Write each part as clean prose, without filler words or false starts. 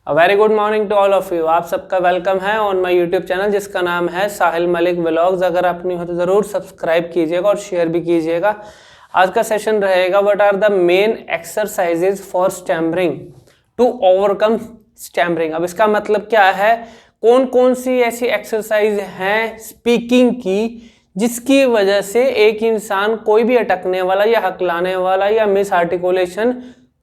Very good morning to all of you. आप सबका welcome है ऑन माय यूट्यूब चैनल जिसका नाम है साहिल मलिक व्लॉग्स। अगर आप नहीं हो तो ज़रूर सब्सक्राइब कीजिएगा और शेयर भी कीजिएगा। आज का सेशन रहेगा what are the main exercises for stammering to overcome stammering. अब इसका मतलब क्या है, कौन कौन सी ऐसी एक्सरसाइज हैं स्पीकिंग की जिसकी वजह से एक इंसान कोई भी अटकने वाला या हकलाने वाला या मिस आर्टिकुलेशन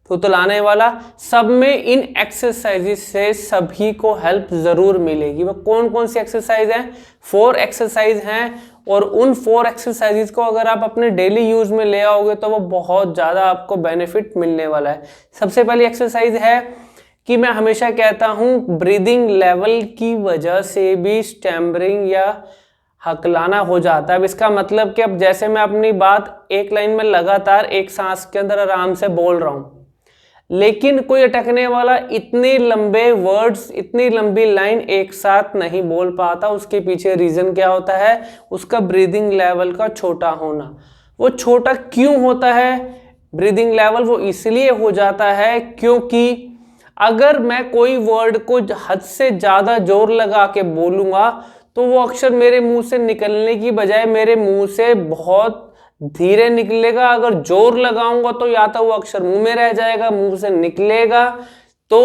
थुतलाने वाला, सब में इन एक्सरसाइजेस से सभी को हेल्प जरूर मिलेगी। वो कौन कौन सी एक्सरसाइज हैं? 4 एक्सरसाइज हैं और उन 4 एक्सरसाइजेस को अगर आप अपने डेली यूज में ले आओगे तो वो बहुत ज़्यादा आपको बेनिफिट मिलने वाला है। सबसे पहली एक्सरसाइज है कि मैं हमेशा कहता हूँ ब्रीदिंग लेवल की वजह से भी स्टैमरिंग या हकलाना हो जाता है। अब इसका मतलब कि अब जैसे मैं अपनी बात एक लाइन में लगातार एक सांस के अंदर आराम से बोल रहा हूँ, लेकिन कोई अटकने वाला इतने लंबे वर्ड्स, इतनी लंबी लाइन एक साथ नहीं बोल पाता। उसके पीछे रीजन क्या होता है? उसका ब्रीदिंग लेवल का छोटा होना। वो छोटा क्यों होता है ब्रीदिंग लेवल? वो इसलिए हो जाता है क्योंकि अगर मैं कोई वर्ड को हद से ज्यादा जोर लगा के बोलूंगा तो वो अक्षर मेरे मुंह से निकलने की बजाय मेरे मुंह से बहुत धीरे निकलेगा। अगर जोर लगाऊंगा तो या तो वो अक्षर मुंह में रह जाएगा, मुंह से निकलेगा तो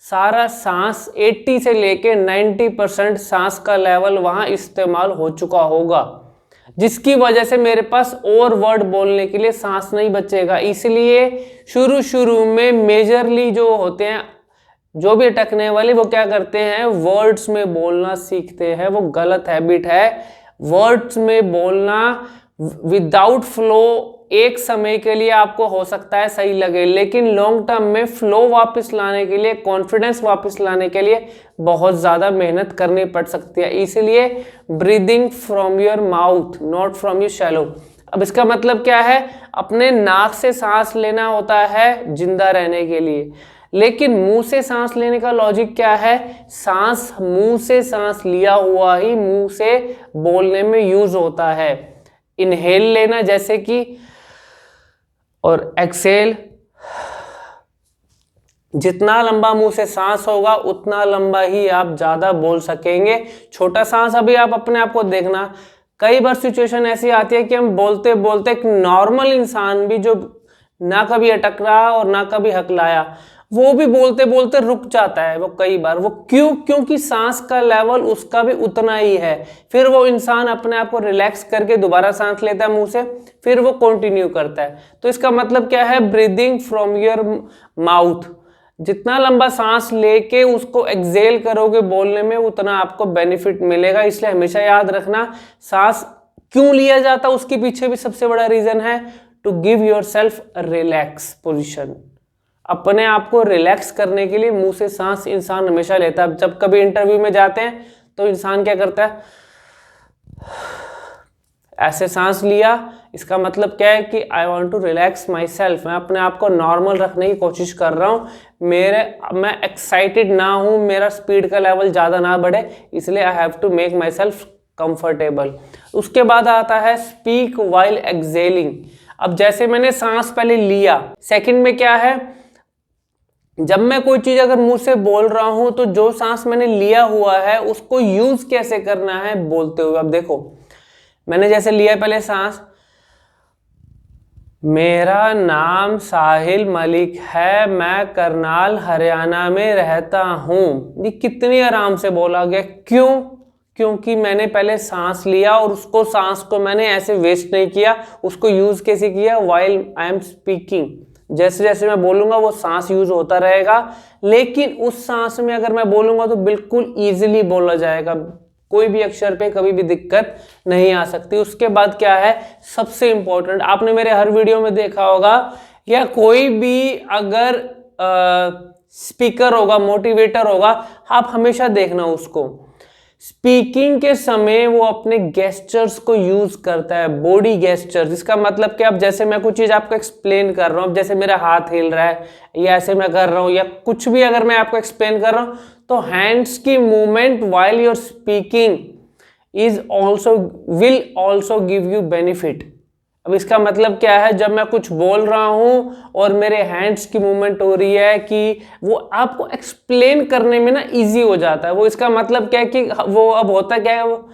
सारा सांस 80 से लेके 90% सांस का लेवल वहां इस्तेमाल हो चुका होगा, जिसकी वजह से मेरे पास और वर्ड बोलने के लिए सांस नहीं बचेगा। इसलिए शुरू में मेजरली जो होते हैं, जो भी अटकने वाले, वो क्या करते हैं, वर्ड्स में बोलना सीखते हैं। वो गलत हैबिट है। वर्ड्स में बोलना विदाउट फ्लो एक समय के लिए आपको हो सकता है सही लगे, लेकिन लॉन्ग टर्म में फ्लो वापस लाने के लिए, कॉन्फिडेंस वापस लाने के लिए बहुत ज़्यादा मेहनत करनी पड़ सकती है। इसलिए breathing from your mouth not from your shallow. अब इसका मतलब क्या है? अपने नाक से सांस लेना होता है जिंदा रहने के लिए, लेकिन मुंह से सांस लेने का लॉजिक क्या है? सांस मुंह से सांस लिया हुआ ही मुंह से बोलने में यूज होता है। इनहेल लेना जैसे कि, और एक्सेल। जितना लंबा मुंह से सांस होगा उतना लंबा ही आप ज्यादा बोल सकेंगे। छोटा सांस अभी आप अपने आप को देखना, कई बार सिचुएशन ऐसी आती है कि हम बोलते बोलते एक नॉर्मल इंसान भी जो ना कभी अटक रहा और ना कभी हकलाया, वो भी बोलते बोलते रुक जाता है। वो कई बार, वो क्यों? क्योंकि सांस का लेवल उसका भी उतना ही है। फिर वो इंसान अपने आप को रिलैक्स करके दोबारा सांस लेता है मुंह से, फिर वो कंटिन्यू करता है। तो इसका मतलब क्या है? Breathing from your mouth. जितना लंबा सांस लेके उसको एक्सेल करोगे बोलने में, उतना आपको बेनिफिट मिलेगा। इसलिए हमेशा याद रखना, सांस क्यों लिया जाता है उसके पीछे भी सबसे बड़ा रीजन है to give yourself relax position. अपने आप को रिलैक्स करने के लिए मुंह से सांस इंसान हमेशा लेता है। जब कभी इंटरव्यू में जाते हैं तो इंसान क्या करता है? ऐसे सांस लिया। इसका मतलब क्या है कि I want to relax myself. मैं अपने आप को नॉर्मल रखने की कोशिश कर रहा हूँ। मैं एक्साइटेड ना हूँ, मेरा स्पीड का लेवल ज़्यादा ना बढ़े, इसलिए I have to make myself comfortable. उसके बाद आता है स्पीक वाइल एक्सेलिंग। अब जैसे मैंने सांस पहले लिया, सेकंड में क्या है, जब मैं कोई चीज अगर मुंह से बोल रहा हूं तो जो सांस मैंने लिया हुआ है उसको यूज कैसे करना है बोलते हुए। अब देखो, मैंने जैसे लिया पहले सांस, मेरा नाम साहिल मलिक है, मैं करनाल हरियाणा में रहता हूं। ये कितनी आराम से बोला गया। क्यों? क्योंकि मैंने पहले सांस लिया और उसको, सांस को मैंने ऐसे वेस्ट नहीं किया, उसको यूज कैसे किया? While I am speaking. जैसे जैसे मैं बोलूंगा वो सांस यूज होता रहेगा, लेकिन उस सांस में अगर मैं बोलूंगा तो बिल्कुल इजीली बोला जाएगा। कोई भी अक्षर पे कभी भी दिक्कत नहीं आ सकती। उसके बाद क्या है, सबसे इंपॉर्टेंट, आपने मेरे हर वीडियो में देखा होगा, या कोई भी अगर स्पीकर होगा, मोटिवेटर होगा, आप हमेशा देखना उसको, स्पीकिंग के समय वो अपने गेस्चर्स को यूज करता है, बॉडी गेस्चर्स। इसका मतलब कि अब जैसे मैं कुछ चीज आपको एक्सप्लेन कर रहा हूं, अब जैसे मेरा हाथ हिल रहा है या ऐसे मैं कर रहा हूं या कुछ भी अगर मैं आपको एक्सप्लेन कर रहा हूं, तो हैंड्स की movement while you're speaking will also give you benefit. अब इसका मतलब क्या है, जब मैं कुछ बोल रहा हूँ और मेरे हैंड्स की मूवमेंट हो रही है कि वो आपको एक्सप्लेन करने में ना इजी हो जाता है। वो इसका मतलब क्या है कि वो अब होता क्या है, वो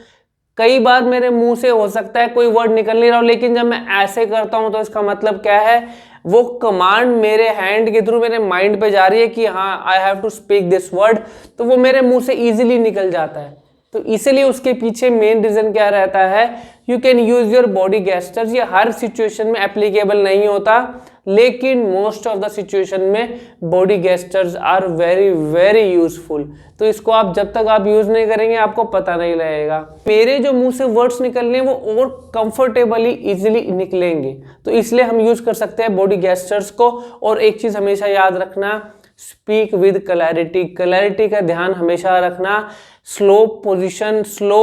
कई बार मेरे मुंह से हो सकता है कोई वर्ड निकल नहीं रहा हो, लेकिन जब मैं ऐसे करता हूं तो इसका मतलब क्या है, वो कमांड मेरे हैंड के थ्रू मेरे माइंड पे जा रही है कि हाँ I have to speak this word, तो वो मेरे मुंह से इजीली निकल जाता है। तो इसीलिए उसके पीछे मेन रीजन क्या रहता है, you can use your body gestures. ये हर सिचुएशन में एप्लीकेबल नहीं होता, लेकिन मोस्ट ऑफ द सिचुएशन में body gestures are very very useful. तो इसको आप जब तक आप यूज नहीं करेंगे आपको पता नहीं लगेगा। मेरे जो मुंह से वर्ड्स निकलने वो और कंफर्टेबली इजीली निकलेंगे, तो इसलिए हम यूज कर सकते हैं बॉडी गेस्टर्स को। और एक चीज हमेशा याद रखना, स्पीक विद क्लैरिटी। क्लैरिटी का ध्यान हमेशा रखना। स्लो पोजीशन, स्लो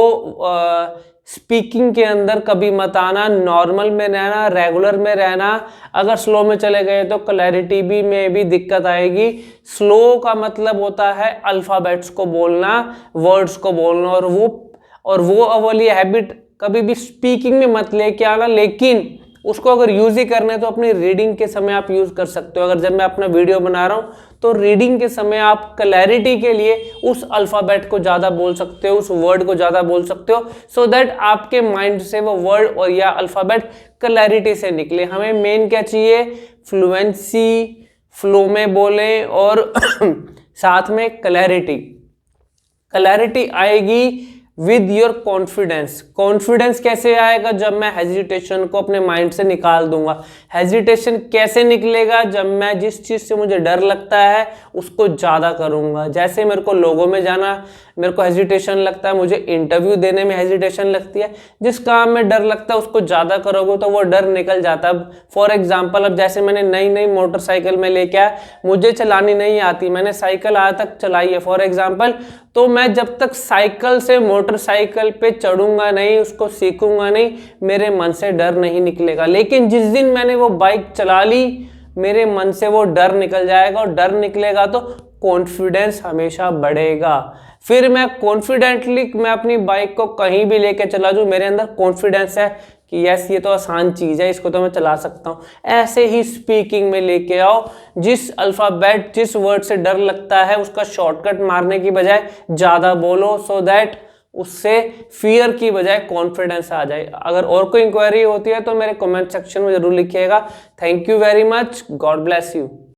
स्पीकिंग के अंदर कभी मत आना, नॉर्मल में रहना, रेगुलर में रहना। अगर स्लो में चले गए तो क्लैरिटी भी में भी दिक्कत आएगी। स्लो का मतलब होता है अल्फाबेट्स को बोलना, वर्ड्स को बोलना, और वो वाली हैबिट कभी भी स्पीकिंग में मत लेके आना। लेकिन उसको अगर यूज ही करना है तो अपनी रीडिंग के समय आप यूज कर सकते हो। अगर जब मैं अपना वीडियो बना रहा हूँ तो रीडिंग के समय आप क्लैरिटी के लिए उस अल्फाबेट को ज्यादा बोल सकते हो, उस वर्ड को ज्यादा बोल सकते हो, सो दैट आपके माइंड से वो वर्ड और या अल्फाबेट क्लैरिटी से निकले। हमें मेन क्या चाहिए, फ्लुएंसी, फ्लो में बोलें और साथ में क्लैरिटी। क्लैरिटी आएगी विद योर कॉन्फिडेंस। कॉन्फिडेंस कैसे आएगा, जब मैं हेजिटेशन को अपने माइंड से निकाल दूंगा। हेजिटेशन कैसे निकलेगा, जब मैं जिस चीज से मुझे डर लगता है उसको ज्यादा करूंगा। जैसे मेरे को लोगों में जाना मेरे को हेजिटेशन लगता है, मुझे इंटरव्यू देने में हेजिटेशन लगती है, जिस काम में डर लगता है उसको ज्यादा करोगे तो वो डर निकल जाता है। अब फॉर एग्जाम्पल, अब जैसे मैंने नई नई मोटरसाइकिल में लेके आया, मुझे चलानी नहीं आती, मैंने साइकिल आज तक चलाई है फॉर एग्जाम्पल, तो मैं जब तक साइकिल से मोटरसाइकिल पे चढ़ूंगा नहीं, उसको सीखूंगा नहीं, मेरे मन से डर नहीं निकलेगा। लेकिन जिस दिन मैंने वो बाइक चला ली, मेरे मन से वो डर निकल जाएगा, और डर निकलेगा तो कॉन्फिडेंस हमेशा बढ़ेगा। फिर मैं कॉन्फिडेंटली मैं अपनी बाइक को कहीं भी लेके चला जाऊं, मेरे अंदर कॉन्फिडेंस है कि यस ये तो आसान चीज है, इसको तो मैं चला सकता हूँ। ऐसे ही स्पीकिंग में लेके आओ, जिस अल्फाबेट जिस वर्ड से डर लगता है उसका शॉर्टकट मारने की बजाय ज्यादा बोलो, सो दैट उससे फियर की बजाय कॉन्फिडेंस आ जाए। अगर और कोई इंक्वायरी होती है तो मेरे कमेंट सेक्शन में जरूर लिखिएगा। Thank you very much, God bless you.